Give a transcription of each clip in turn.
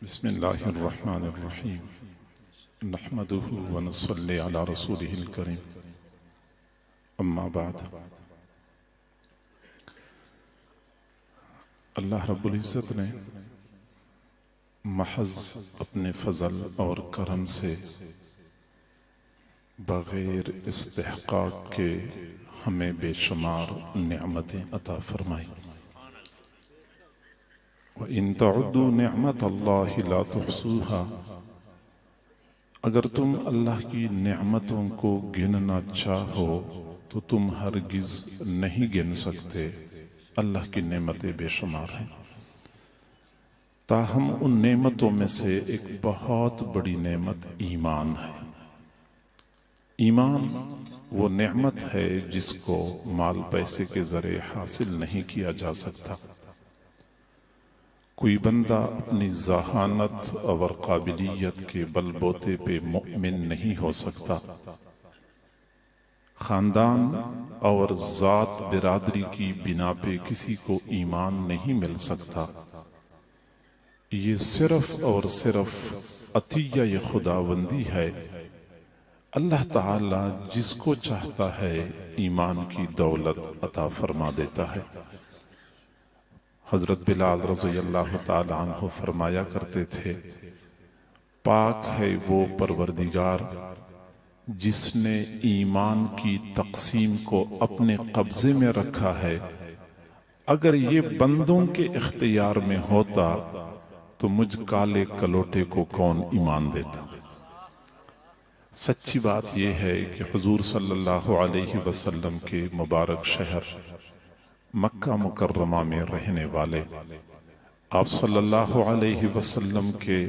بسم اللہ الرحمن الرحیم نحمدہ ونصلی علی رسولہ الکریم اما بعد اللہ رب العزت نے محض اپنے فضل اور کرم سے بغیر استحقاق کے ہمیں بے شمار نعمتیں عطا فرمائی وَإِن تَعُدُّوا نِعْمَةَ اللَّهِ لَا تُحْصُوهَا اگر تم اللہ کی نعمتوں کو گننا چاہو تو تم ہرگز نہیں گن سکتے۔ اللہ کی نعمتیں بے شمار ہیں، تاہم ان نعمتوں میں سے ایک بہت بڑی نعمت ایمان ہے۔ ایمان وہ نعمت ہے جس کو مال پیسے کے ذریعے حاصل نہیں کیا جا سکتا۔ کوئی بندہ اپنی ذہانت اور قابلیت کے بل بوتے پہ مؤمن نہیں ہو سکتا۔ خاندان اور ذات برادری کی بنا پہ کسی کو ایمان نہیں مل سکتا۔ یہ صرف اور صرف عطیہ خداوندی ہے۔ اللہ تعالی جس کو چاہتا ہے ایمان کی دولت عطا فرما دیتا ہے۔ حضرت بلال رضی اللہ تعالی عنہ فرمایا کرتے تھے، پاک ہے وہ پروردگار جس نے ایمان کی تقسیم کو اپنے قبضے میں رکھا ہے۔ اگر یہ بندوں کے اختیار میں ہوتا تو مجھ کالے کلوٹے کو کون ایمان دیتا۔ سچی بات یہ ہے کہ حضور صلی اللہ علیہ وسلم کے مبارک شہر مکہ مکرمہ میں رہنے والے، آپ صلی اللہ علیہ وسلم کے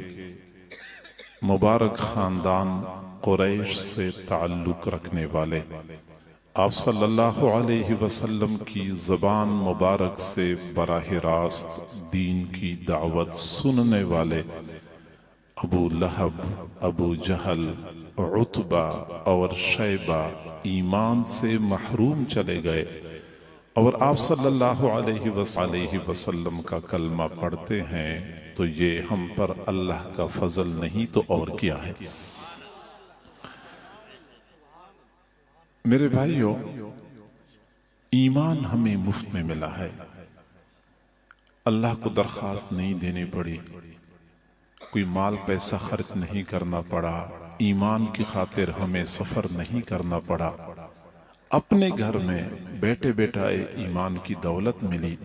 مبارک خاندان قریش سے تعلق رکھنے والے، آپ صلی اللہ علیہ وسلم کی زبان مبارک سے براہ راست دین کی دعوت سننے والے ابو لہب، ابو جہل، عتبہ اور شیبہ ایمان سے محروم چلے گئے، اور آپ صلی اللہ علیہ وسلم کا کلمہ پڑھتے ہیں تو یہ ہم پر اللہ کا فضل نہیں تو اور کیا ہے۔ میرے بھائیو، ایمان ہمیں مفت میں ملا ہے، اللہ کو درخواست نہیں دینی پڑی، کوئی مال پیسہ خرچ نہیں کرنا پڑا، ایمان کی خاطر ہمیں سفر نہیں کرنا پڑا، اپنے گھر میں بیٹے بیٹھائے ایمان کی دولت ملی۔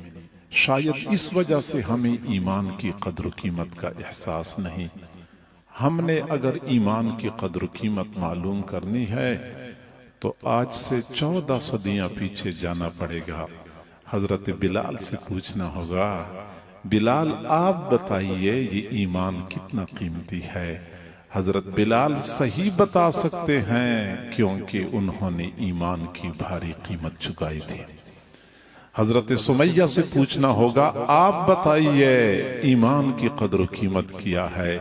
شاید اس وجہ سے ہمیں ایمان کی قدر و قیمت کا احساس نہیں۔ ہم نے اگر ایمان کی قدر و قیمت معلوم کرنی ہے تو آج سے 14 صدیاں پیچھے جانا پڑے گا۔ حضرت بلال سے پوچھنا ہوگا، بلال آپ بتائیے یہ ایمان کتنا قیمتی ہے۔ حضرت بلال صحیح بتا سکتے ہیں کیونکہ انہوں نے ایمان کی بھاری قیمت چکائی تھی۔ حضرت سمیہ سے پوچھنا ہوگا، آپ بتائیے ایمان کی قدر و قیمت کیا ہے۔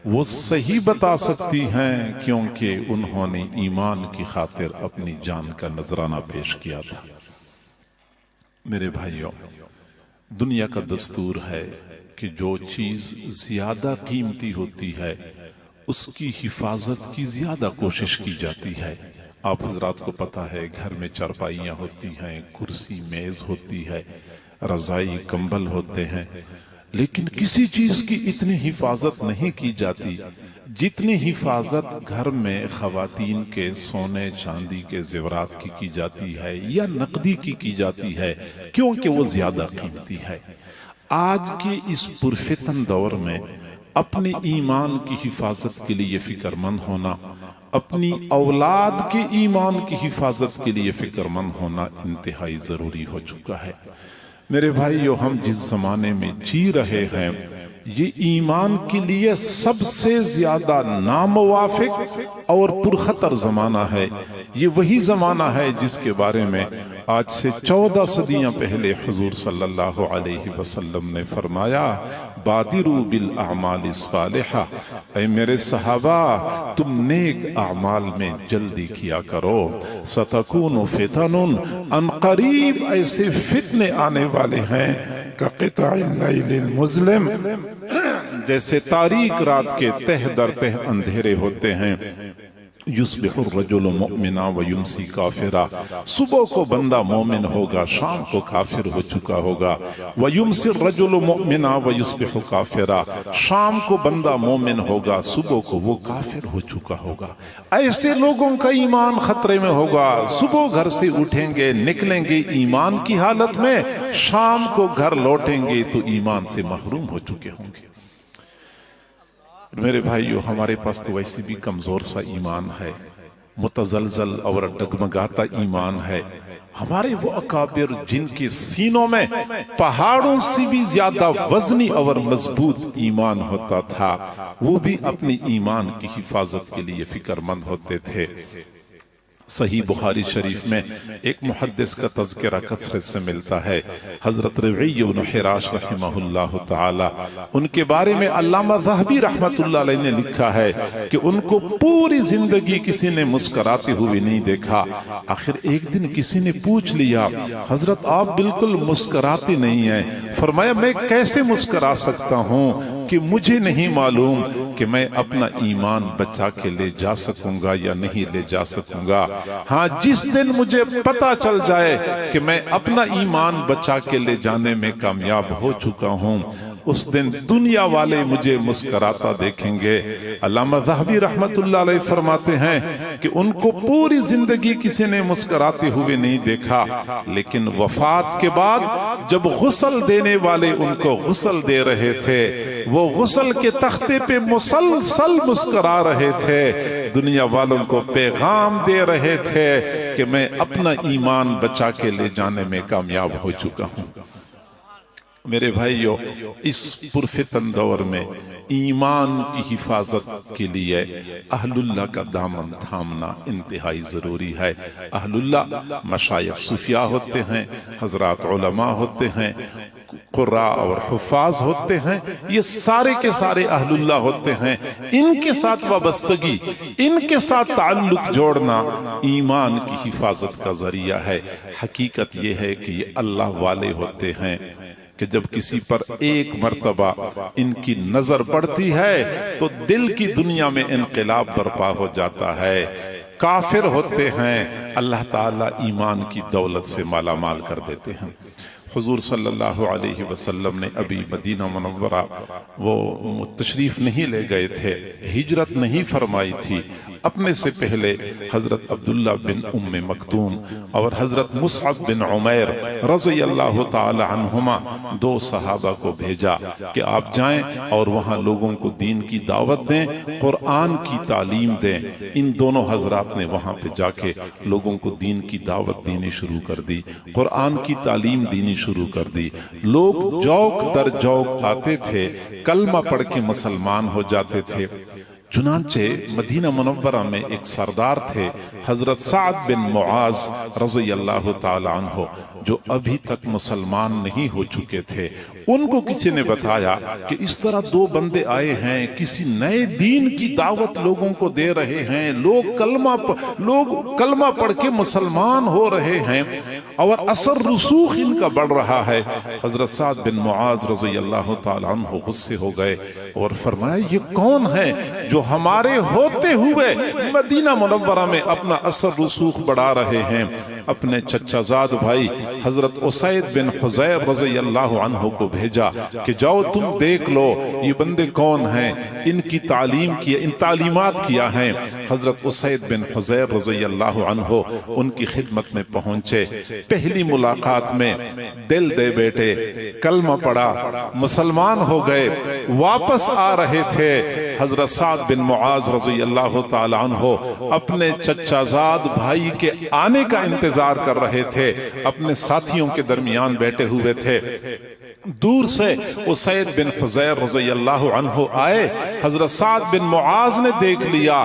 وہ صحیح بتا سکتی ہیں کیونکہ انہوں نے ایمان کی خاطر اپنی جان کا نذرانہ پیش کیا تھا۔ میرے بھائیوں، دنیا کا دستور ہے کہ جو چیز زیادہ قیمتی ہوتی ہے اس کی حفاظت کی زیادہ کوشش کی جاتی ہے۔ آپ حضرات کو پتہ ہے گھر میں چارپائیاں ہوتی ہیں، کرسی میز ہوتی ہے، رضائی کمبل ہوتے ہیں، لیکن کسی چیز کی اتنی حفاظت نہیں کی جاتی جتنی حفاظت گھر میں خواتین کے سونے چاندی کے زیورات کی جاتی ہے یا نقدی کی جاتی ہے، کیونکہ وہ زیادہ قیمتی ہے۔ آج کے اس پرفتن دور میں اپنے ایمان کی حفاظت کے لیے فکر مند ہونا، اپنی اولاد کے ایمان کی حفاظت کے لیے فکر مند ہونا انتہائی ضروری ہو چکا ہے۔ میرے بھائیو، ہم جس زمانے میں جی رہے ہیں یہ ایمان کے لیے سب سے زیادہ ناموافق اور پرخطر زمانہ ہے۔ یہ وہی زمانہ ہے جس کے بارے میں آج سے 14 صدیاں پہلے حضور صلی اللہ علیہ وسلم نے فرمایا، بادروا بالاعمال الصالحہ، اے میرے صحابہ تم نیک اعمال میں جلدی کیا کرو، ستکون فتن، ان قریب ایسے فتنے آنے والے ہیں کقطع اللیل المظلم، جیسے تاریک رات کے تہ در تہ اندھیرے ہوتے ہیں. یصبح الرجل مؤمنا ویمسی کافرا، صبح کو بندہ مومن ہوگا، شام کو کافر ہو چکا ہوگا. ویمسی الرجل مؤمنا ویصبح کافرا، شام کو بندہ مومن ہوگا، صبح کو وہ کافر ہو چکا ہوگا. ایسے لوگوں کا ایمان خطرے میں ہوگا. صبح گھر سے اٹھیں گے، نکلیں گے ایمان کی حالت میں، شام کو گھر لوٹیں گے تو ایمان سے محروم ہو چکے ہوں گے. میرے بھائیو، ہمارے پاس تو ویسے بھی کمزور سا ایمان ہے، متزلزل اور ڈگمگاتا ایمان ہے. ہمارے وہ اکابر جن کے سینوں میں پہاڑوں سے بھی زیادہ وزنی اور مضبوط ایمان ہوتا تھا، وہ بھی اپنی ایمان کی حفاظت کے لیے فکر مند ہوتے تھے. صحیح بخاری شریف میں ایک محدث کا تذکرہ کثرت سے ملتا ہے، حضرت ربعی بن حراش رحمہ اللہ تعالی. ان کے بارے میں علامہ ذہبی رحمت اللہ علیہ نے لکھا ہے کہ ان کو پوری زندگی کسی نے مسکراتے ہوئے نہیں دیکھا. آخر ایک دن کسی نے پوچھ لیا، حضرت آپ بالکل مسکراتے نہیں ہیں. فرمایا میں کیسے مسکرا سکتا ہوں کہ مجھے نہیں معلوم کہ میں اپنا ایمان بچا کے لے جا سکوں گا یا نہیں لے جا سکوں گا. ہاں، جس دن مجھے پتا چل جائے کہ میں اپنا ایمان بچا کے لے جانے میں کامیاب ہو چکا ہوں، اس دن دنیا والے مجھے مسکراتا دیکھیں گے. علامہ ذہبی رحمت اللہ علیہ فرماتے ہیں کہ ان کو پوری زندگی کسی نے مسکراتے ہوئے نہیں دیکھا، لیکن وفات کے بعد جب غسل دینے والے ان کو غسل دے رہے تھے، وہ غسل کے تختے پہ مسلسل مسکرا رہے تھے، دنیا والوں کو پیغام دے رہے تھے کہ میں اپنا ایمان بچا کے لے جانے میں کامیاب ہو چکا ہوں. میرے بھائیو، اس پرفتن دور میں ایمان کی حفاظت کے لیے اہل اللہ کا دامن تھامنا انتہائی ضروری ہے. اہل اللہ مشائخ صوفیاء ہوتے ہیں، حضرات علماء ہوتے ہیں، قراء اور حفاظ ہوتے ہیں، یہ سارے کے سارے اہل اللہ ہوتے ہیں. ان کے ساتھ وابستگی، ان کے ساتھ تعلق جوڑنا ایمان کی حفاظت کا ذریعہ ہے. حقیقت یہ ہے کہ یہ اللہ والے ہوتے ہیں کہ جب کسی پر ایک مرتبہ ان کی نظر پڑتی ہے تو دل کی دنیا میں انقلاب برپا ہو جاتا ہے. کافر ہوتے ہیں، اللہ تعالیٰ ایمان کی دولت سے مالا مال کر دیتے ہیں. حضور صلی اللہ علیہ وسلم نے ابھی مدینہ منورہ وہ تشریف نہیں لے گئے تھے، ہجرت نہیں فرمائی تھی. اپنے سے پہلے حضرت عبداللہ بن ام مکتوم اور حضرت مصعب بن عمیر رضی اللہ تعالی عنہما دو صحابہ کو بھیجا کہ آپ جائیں اور وہاں لوگوں کو دین کی دعوت دیں، قرآن کی تعلیم دیں. ان دونوں حضرات نے وہاں پہ جا کے لوگوں کو دین کی دعوت دینی شروع کر دی، قرآن کی تعلیم دینی شروع کر دی. لوگ جوک در جوک آتے تھے، کلمہ پڑھ کے مسلمان ہو جاتے تھے. چنانچہ مدینہ منورہ میں ایک سردار تھے، حضرت سعد بن معاذ رضی اللہ تعالی عنہ، جو ابھی تک مسلمان نہیں ہو چکے تھے. ان کو کسی نے بتایا کہ اس طرح دو بندے آئے ہیں، کسی نئے دین کی دعوت لوگوں کو دے رہے ہیں، لوگ کلمہ پڑھ کے مسلمان ہو رہے ہیں اور اثر رسوخ ان کا بڑھ رہا ہے. حضرت سعد بن معاذ رضی اللہ تعالی عنہ غصے ہو گئے اور فرمایا یہ کون ہے جو ہمارے ہوتے ہوئے مدینہ منورہ میں اپنا اثر رسوخ بڑھا رہے ہیں. اپنے چچا زاد بھائی حضرت اسید بن حضیر رضی اللہ عنہ کو بھیجا کہ جاؤ تم دیکھ لو یہ بندے کون ہیں، ان کی تعلیم کی، ان تعلیمات کیا ہیں. حضرت اسید بن حضیر رضی اللہ عنہ ان کی خدمت میں پہنچے. پہلی ملاقات میں دل دے بیٹے، کلمہ پڑھا، مسلمان ہو گئے. واپس آ رہے تھے، حضرت سعد بن معاذ رضی اللہ تعالی عنہ اپنے چچا زاد بھائی کے آنے کا انتظار کر رہے تھے، اپنے ساتھیوں کے درمیان بیٹھے ہوئے تھے. دور سے اسید بن حضیر رضی اللہ عنہ آئے، حضرت سعد بن معاذ نے دیکھ لیا.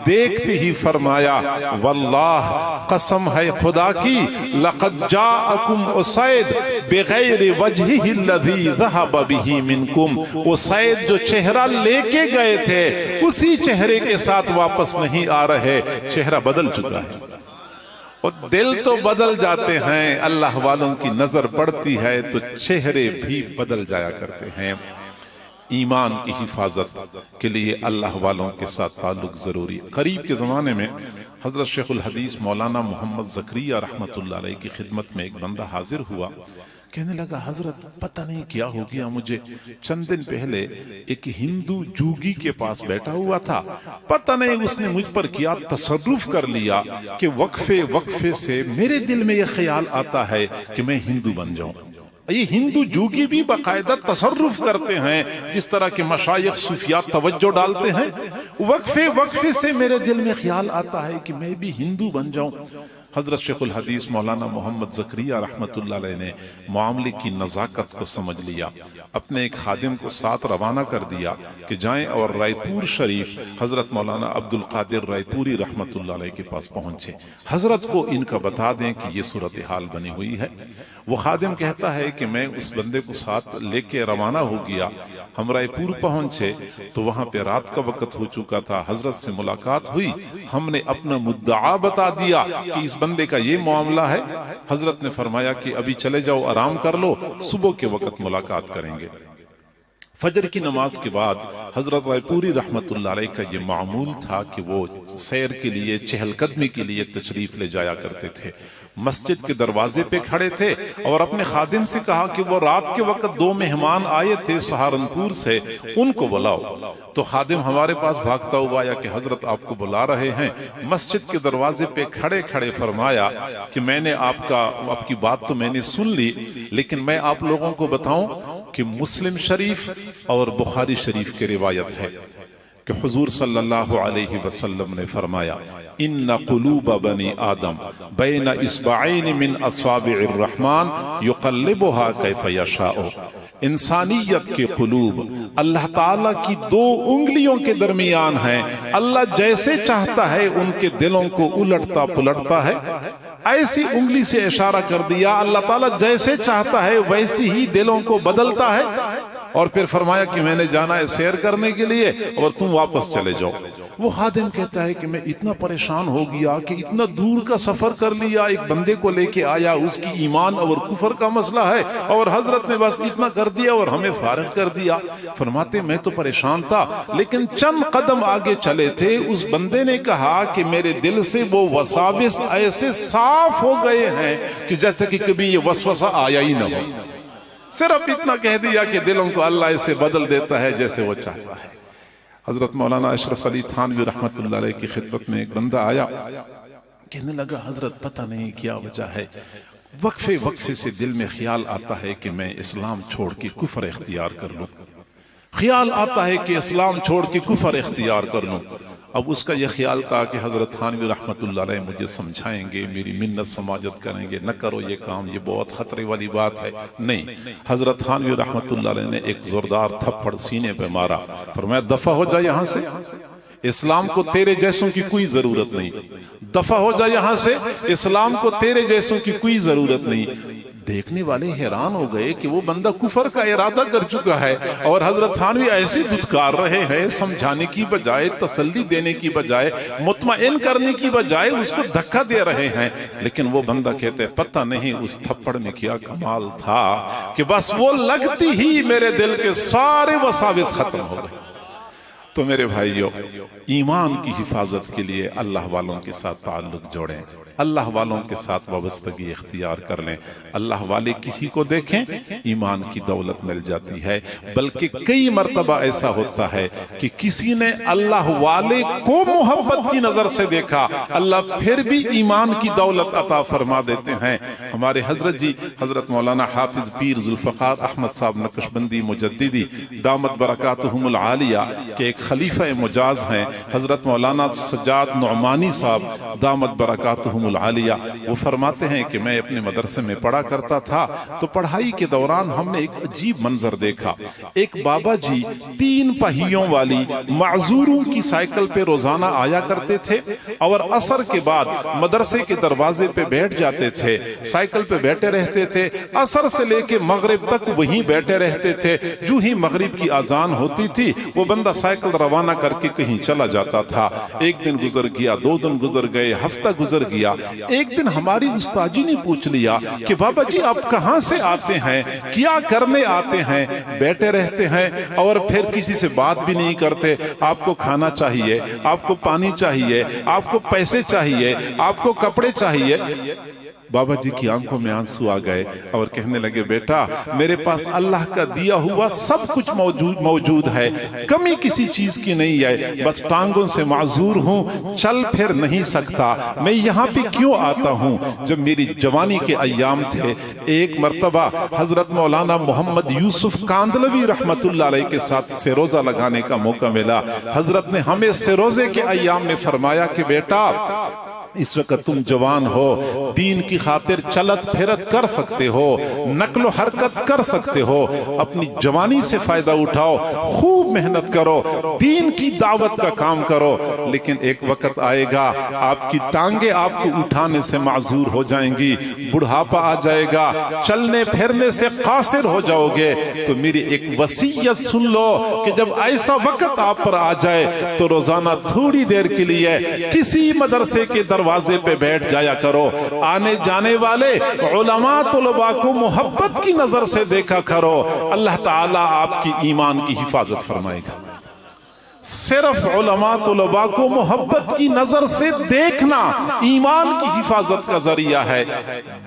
دیکھتے ہی فرمایا واللہ قسم ہے خدا کی، لقد جاءکم اسید بغیر وجہہ الذی ذہب بہ منکم. اسید جو چہرہ لے کے گئے تھے اسی چہرے کے ساتھ واپس نہیں آ رہے، چہرہ بدل چکا ہے. اور دل تو بدل جاتے ہیں، اللہ والوں کی نظر پڑتی ہے تو چہرے بھی بدل جایا کرتے ہیں. ایمان کی حفاظت کے لیے اللہ والوں کے ساتھ تعلق ضروری ہے۔ قریب کے زمانے میں حضرت شیخ الحدیث مولانا محمد زکریا رحمۃ اللہ علیہ کی خدمت میں ایک بندہ حاضر ہوا، کہنے لگا حضرت پتہ نہیں کیا ہو گیا مجھے، چند دن پہلے ایک ہندو جوگی کے پاس بیٹھا ہوا تھا، پتہ نہیں اس نے مجھ پر کیا تصرف کر لیا کہ وقفے سے میرے دل میں یہ خیال آتا ہے کہ میں ہندو بن جاؤں۔ یہ ہندو جوگی بھی باقاعدہ تصرف کرتے ہیں، جس طرح کے مشائخ صوفیات توجہ ڈالتے ہیں، وقفے سے میرے دل میں خیال آتا ہے کہ میں بھی ہندو بن جاؤں۔ حضرت شیخ الحدیث مولانا محمد زکریا رحمۃ اللہ علیہ نے معاملے کی نزاکت کو سمجھ لیا، اپنے ایک خادم کو ساتھ روانہ کر دیا کہ جائیں اور رائے پور شریف حضرت مولانا عبد القادر رائے پوری رحمۃ اللہ علیہ کے پاس پہنچے، حضرت کو ان کا بتا دیں کہ یہ صورتحال بنی ہوئی ہے۔ وہ خادم کہتا ہے کہ میں اس بندے کو ساتھ لے کے روانہ ہو گیا، ہم رائے پور پہنچے تو وہاں پہ رات کا وقت ہو چکا تھا، حضرت سے ملاقات ہوئی، ہم نے اپنا مدعا بتا دیا کہ اس بندے کا یہ معاملہ ہے، حضرت نے فرمایا کہ ابھی چلے جاؤ آرام کر لو، صبح کے وقت ملاقات کریں گے۔ فجر کی نماز کے بعد حضرت رائے پوری رحمت اللہ علیہ کا یہ معمول تھا کہ وہ سیر کے لیے، چہل قدمی کے لیے تشریف لے جایا کرتے تھے۔ مسجد کے دروازے پہ کھڑے تھے اور اپنے خادم سے کہا کہ وہ رات کے وقت 2 مہمان آئے تھے سہارنپور سے، ان کو بلاؤ۔ تو خادم ہمارے پاس بھاگتا ہوا آیا کہ حضرت آپ کو بلا رہے ہیں۔ مسجد کے دروازے پہ کھڑے کھڑے فرمایا کہ میں نے آپ کی بات تو میں نے سن لی، لیکن میں آپ لوگوں کو بتاؤں کہ مسلم شریف اور بخاری شریف کی روایت ہے کہ حضور صلی اللہ علیہ وسلم نے فرمایا ان قلوب بنی آدم بین اصبعین من اصابع الرحمن یقلبها کیف یشاء، انسانیت کے قلوب اللہ تعالیٰ کی 2 انگلیوں کے درمیان ہیں، اللہ جیسے چاہتا ہے ان کے دلوں کو الٹتا پلٹتا ہے۔ ایسی انگلی سے اشارہ کر دیا، اللہ تعالیٰ جیسے چاہتا ہے ویسی ہی دلوں کو بدلتا ہے۔ اور پھر فرمایا کہ میں نے جانا ہے سیر کرنے کے لیے اور تم واپس چلے جاؤ۔ وہ خادم کہتا ہے کہ میں اتنا پریشان ہو گیا کہ اتنا دور کا سفر کر لیا، ایک بندے کو لے کے آیا، اس کی ایمان اور کفر کا مسئلہ ہے، اور حضرت نے بس اتنا کر دیا اور ہمیں فارغ کر دیا۔ فرماتے میں تو پریشان تھا، لیکن چند قدم آگے چلے تھے، اس بندے نے کہا کہ میرے دل سے وہ وساوس ایسے صاف ہو گئے ہیں کہ جیسے کہ کبھی یہ وسوسہ آیا ہی نہ ہو۔ صرف اتنا کہہ دیا کہ دلوں کو اللہ اسے بدل دیتا ہے جیسے وہ چاہتا ہے۔ حضرت مولانا اشرف علی تھانوی رحمت اللہ علیہ کی خدمت میں ایک بندہ آیا، کہنے لگا حضرت پتہ نہیں کیا وجہ ہے، وقفے سے دل میں خیال آتا ہے کہ میں اسلام چھوڑ کے کفر اختیار کر لوں، خیال آتا ہے کہ اسلام چھوڑ کے کفر اختیار کر لوں۔ اب اس کا یہ خیال تھا کہ حضرت تھانوی رحمت اللہ علیہ مجھے سمجھائیں گے، میری منت سماجت کریں گے، نہ کرو یہ کام، یہ بہت خطرے والی بات ہے۔ نہیں، حضرت تھانوی رحمت اللہ علیہ نے ایک زوردار تھپڑ سینے پہ مارا، فرمایا دفع ہو جا یہاں سے، اسلام کو تیرے جیسوں کی کوئی ضرورت نہیں، دفع ہو جا یہاں سے، اسلام کو تیرے جیسوں کی کوئی ضرورت نہیں۔ دیکھنے والے حیران ہو گئے کہ وہ بندہ کفر کا ارادہ کر چکا ہے، اور حضرت تھانوی ایسے دھتکار رہے ہیں، سمجھانے کی بجائے، تسلی دینے کی بجائے، مطمئن کرنے کی بجائے اس کو دھکا دے رہے ہیں۔ لیکن وہ بندہ کہتے پتہ نہیں اس تھپڑ میں کیا کمال تھا کہ بس وہ لگتی ہی میرے دل کے سارے وساوس ختم ہو گئے۔ تو میرے بھائیو، ایمان کی حفاظت کے لیے اللہ والوں کے ساتھ تعلق جوڑیں، اللہ والوں کے ساتھ وابستگی اختیار کر لیں۔ اللہ والے کسی کو دیکھیں ایمان کی دولت مل جاتی ہے، بلکہ کئی مرتبہ ایسا ہوتا ہے کہ کسی نے اللہ والے کو محبت کی نظر سے دیکھا، اللہ پھر بھی ایمان کی دولت عطا فرما دیتے ہیں۔ ہمارے حضرت جی حضرت مولانا حافظ پیر ذوالفقار احمد صاحب نقشبندی مجددی دامت برکاتہم العالیہ کے ایک خلیفہ مجاز ہیں، حضرت مولانا سجاد نعمانی صاحب دامت برکاتہم العالیہ، وہ فرماتے ہیں کہ میں اپنے مدرسے میں پڑھا کرتا تھا، تو پڑھائی کے دوران ہم نے ایک عجیب منظر دیکھا۔ ایک بابا جی 3 پہیوں والی معذوروں کی سائیکل پہ روزانہ آیا کرتے تھے، اور عصر کے بعد مدرسے کے دروازے پہ بیٹھ جاتے تھے، سائیکل پہ بیٹھے رہتے تھے، عصر سے لے کے مغرب تک وہیں بیٹھے رہتے تھے۔ جو ہی مغرب کی اذان ہوتی تھی وہ بندہ سائیکل روانہ کر کے کہیں چلا جاتا تھا۔ ایک دن گزر گیا، 2 دن گزر گئے، ہفتہ گزر گیا، ایک دن ہماری استاجی نے پوچھ لیا کہ بابا جی آپ کہاں سے آتے ہیں، کیا کرنے آتے ہیں؟ بیٹھے رہتے ہیں اور پھر کسی سے بات بھی نہیں کرتے، آپ کو کھانا چاہیے، آپ کو پانی چاہیے، آپ کو پیسے چاہیے، آپ کو کپڑے چاہیے۔ بابا جی کی آنکھوں میں آنسو آ گئے اور کہنے لگے بیٹا میرے پاس اللہ کا دیا ہوا سب کچھ موجود ہے، کمی کسی چیز کی نہیں ہے، بس ٹانگوں سے معذور ہوں، چل پھر نہیں سکتا۔ میں یہاں پہ کیوں آتا ہوں؟ جب میری جوانی کے ایام تھے، ایک مرتبہ حضرت مولانا محمد یوسف کاندلوی رحمت اللہ علیہ کے ساتھ سروزہ لگانے کا موقع ملا۔ حضرت نے ہمیں سروزے کے ایام میں فرمایا کہ بیٹا اس وقت تم جوان ہو، دین کی خاطر چلت پھرت کر سکتے ہو، نقل و حرکت کر سکتے ہو، اپنی جوانی سے فائدہ اٹھاؤ، خوب محنت کرو، دین کی دعوت کا کام کرو، لیکن ایک وقت آئے گا آپ کی ٹانگیں آپ کو اٹھانے سے معذور ہو جائیں گی، بڑھاپا آ جائے گا، چلنے پھرنے سے قاصر ہو جاؤ گے، تو میری ایک وصیت سن لو کہ جب ایسا وقت آپ پر آ جائے تو روزانہ تھوڑی دیر کے لیے کسی مدرسے کے دروازے پہ بیٹھ جایا کرو، آنے جانے والے علماء طلباء کو محبت کی نظر سے دیکھا کرو، اللہ تعالیٰ آپ کی ایمان کی حفاظت فرمائے گا۔ صرف علماء طلباء کو محبت کی نظر سے دیکھنا ایمان کی حفاظت کا ذریعہ ہے،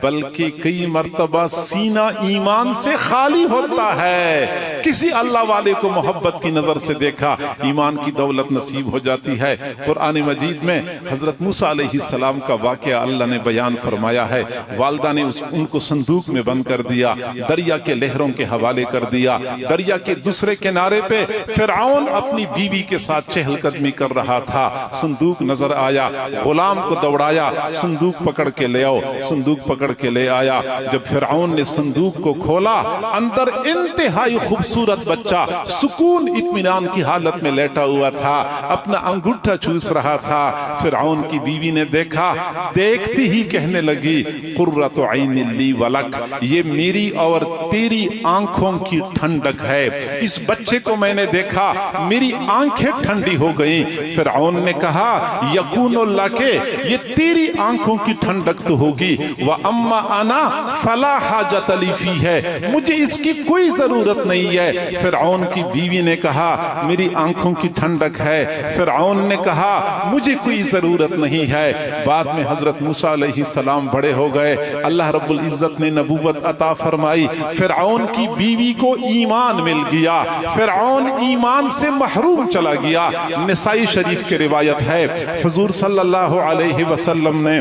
بلکہ کئی مرتبہ سینہ ایمان سے خالی ہوتا ہے۔ کسی اللہ والے کو محبت کی نظر سے دیکھا، ایمان کی دولت نصیب ہو جاتی ہے۔ قرآن مجید میں حضرت موسیٰ علیہ السلام کا واقعہ اللہ نے بیان فرمایا ہے۔ والدہ نے ان کو صندوق میں بند کر دیا، دریا کے لہروں کے حوالے کر دیا۔ دریا کے دوسرے کنارے پہ فرعون اپنی بیوی کے ساتھ چہل قدمی کر رہا تھا، صندوق نظر آیا، غلام کو دوڑایا، صندوق پکڑ کے لے آؤ، صندوق پکڑ کے لے آیا۔ جب فرعون نے صندوق کو کھولا، اندر انتہائی خوبصورت بچہ سکون اطمینان کی حالت میں لیٹا ہوا تھا، اپنا انگوٹھا چوس رہا تھا۔ فرعون کی بیوی نے دیکھا، دیکھتی ہی کہنے لگی قرۃ عین لی ولک، یہ میری اور تیری آنکھوں کی ٹھنڈک ہے، اس بچے کو میں نے دیکھا میری آنکھیں ٹھنڈی ہو گئیں۔ فرعون نے کہا یکون لک، یہ تیری آنکھوں کی ٹھنڈک تو ہوگی، واما انا فلا حاجت لی فیہ، مجھے اس کی کوئی ضرورت نہیں ہے۔ فرعون کی بیوی نے کہا میری آنکھوں کی ٹھنڈک ہے، فرعون نے کہا مجھے کوئی ضرورت نہیں ہے۔ بعد میں حضرت موسیٰ علیہ السلام بڑے ہو گئے، اللہ رب العزت نے نبوت عطا فرمائی، فرعون کی بیوی کو ایمان مل گیا، فرعون ایمان سے محروم چلا گیا۔ نسائی شریف کی روایت ہے، حضور صلی اللہ علیہ وسلم نے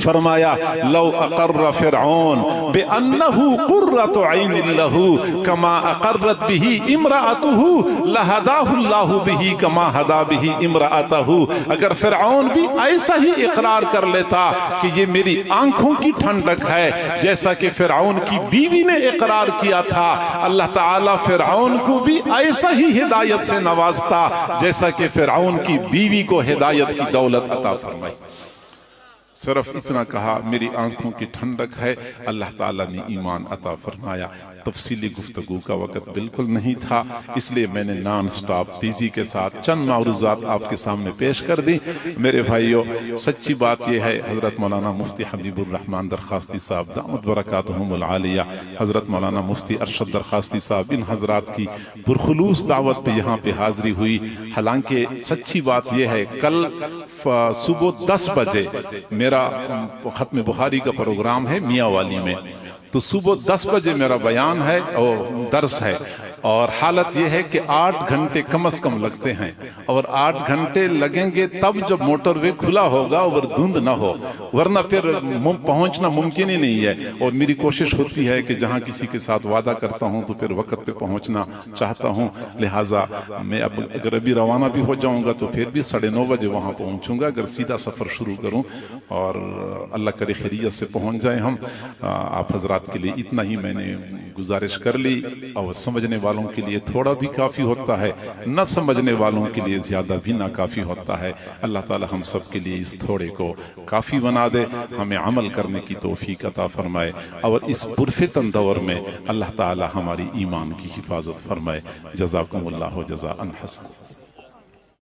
فرمایا لو اقر فرعون بأنه قرۃ عین لہ کما اقرت به امرأته لہداہ اللہ به کما ہدا به امرأته، اگر فرعون بھی ایسا ہی اقرار کر لیتا کہ یہ میری آنکھوں کی ٹھنڈک ہے جیسا کہ فرعون کی بیوی نے اقرار کیا تھا، اللہ تعالیٰ فرعون کو بھی ایسا ہی ہدایت سے نوازتا جیسا کہ فرعون کی بیوی کو ہدایت کی دولت عطا فرمائی۔ صرف اتنا کہا میری آنکھوں کی ٹھنڈک ہے، اللہ تعالیٰ نے ایمان عطا فرمایا۔ تفصیلی گفتگو کا وقت بالکل نہیں تھا، اس لیے میں نے نان سٹاپ تیزی کے ساتھ چند معروضات آپ کے سامنے پیش کر دی۔ میرے بھائیوں، سچی بات یہ ہے، حضرت مولانا مفتی حبیب الرحمان درخواستی صاحب دامت برکاتہم العالیہ، حضرت مولانا مفتی ارشد درخواستی صاحب، ان حضرات کی پرخلوص دعوت پہ یہاں پہ حاضری ہوئی۔ حالانکہ سچی بات یہ ہے، کل صبح 10 بجے میرا ختم بخاری کا پروگرام ہے میاں والی میں، تو صبح 10 بجے میرا بیان ہے اور درس ہے، اور حالت یہ ہے کہ 8 گھنٹے کم از کم لگتے ہیں، اور 8 گھنٹے لگیں گے تب جب موٹر وے کھلا ہوگا اور دھند نہ ہو، ورنہ پھر پہنچنا ممکن ہی نہیں ہے۔ اور میری کوشش ہوتی ہے کہ جہاں کسی کے ساتھ وعدہ کرتا ہوں تو پھر وقت پہ پہنچنا چاہتا ہوں، لہٰذا میں اب اگر ابھی روانہ بھی ہو جاؤں گا تو پھر بھی 9:30 بجے وہاں پہنچوں گا اگر سیدھا سفر شروع کروں، اور اللہ کرے خیریت سے پہنچ جائیں ہم۔ آپ حضرات کے لیے اتنا ہی میں نے گزارش کر لی، اور سمجھنے والوں کے لیے تھوڑا بھی کافی ہوتا ہے، نہ سمجھنے والوں کے لیے زیادہ بھی ناکافی ہوتا ہے۔ اللہ تعالی ہم سب کے لیے اس تھوڑے کو کافی بنا دے، ہمیں عمل کرنے کی توفیق عطا فرمائے، اور اس پرفتن دور میں اللہ تعالی ہماری ایمان کی حفاظت فرمائے۔ جزاکم اللہ جزاء حسنا۔